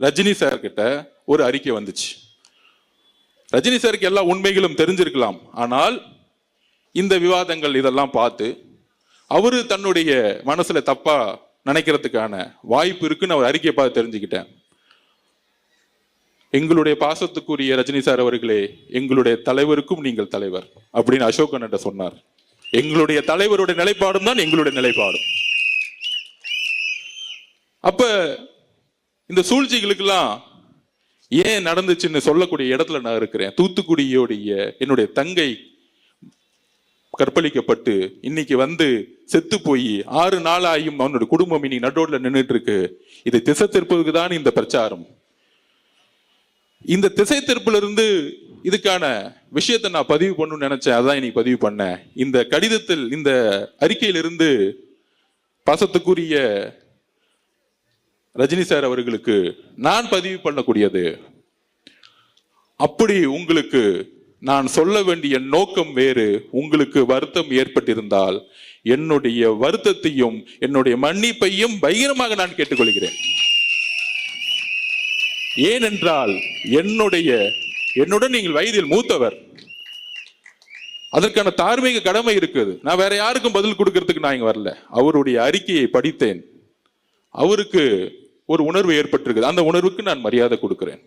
Rajini sir கிட்ட ஒரு அறிக்கை வந்துச்சு. ரஜினி சாருக்கு எல்லா உண்மைகளும் தெரிஞ்சிருக்கலாம். ஆனால் இந்த விவாதங்கள் இதெல்லாம் பார்த்து அவரு தன்னுடைய மனசுல தப்பா நினைக்கிறதுக்கான வாய்ப்பு இருக்குன்னு அவர் அறிக்கையை பார்த்து தெரிஞ்சுக்கிட்டேன். எங்களுடைய பாசத்துக்குரிய ரஜினி சார் அவர்களே, எங்களுடைய தலைவருக்கும் நீங்கள் தலைவர் அப்படின்னு அசோகன் சொன்னார். எங்களுடைய தலைவருடைய நிலைப்பாடும் தான் எங்களுடைய நிலைப்பாடும். அப்ப இந்த சூழ்ச்சிகளுக்கெல்லாம் ஏன் நடந்துச்சுன்னு சொல்லக்கூடிய இடத்துல நான் இருக்கிறேன். தூத்துக்குடியோடைய என்னுடைய தங்கை கற்பழிக்கப்பட்டு இன்னைக்கு வந்து செத்து போய் 6 நாள் ஆயும் அவனுடைய குடும்பம் இன்னைக்கு நடுரோட்ல நின்றுட்டு இருக்கு. இதை திசை திருப்பதுக்கு தான் இந்த பிரச்சாரம். இந்த திசை திருப்புல இருந்து இதுக்கான விஷயத்தை நான் பதிவு பண்ணணும்னு நினைச்சேன். அதான் இன்னைக்கு பதிவு பண்ணேன். இந்த கடிதத்தில், இந்த அறிக்கையிலிருந்து பாசத்துக்குரிய ரஜினி சார் அவர்களுக்கு நான் பதிவு பண்ணக்கூடியது, அப்படி உங்களுக்கு நான் சொல்ல வேண்டிய நோக்கம் வேறு, உங்களுக்கு வருத்தம் ஏற்பட்டிருந்தால் என்னுடைய வருத்தத்தையும் என்னுடைய மன்னிப்பையும் பகிரமாக நான் கேட்டுக்கொள்கிறேன். ஏனென்றால் என்னுடன் நீங்கள் வயதில் மூத்தவர், அதற்கான தார்மீக கடமை இருக்குது. நான் வேற யாருக்கும் பதில் கொடுக்கறதுக்கு நான் இங்க வரல. அவருடைய அறிக்கையை படித்தேன். அவருக்கு ஒரு உணர்வு ஏற்பட்டிருக்குது. அந்த உணர்வுக்கு நான் மரியாதை கொடுக்கிறேன்.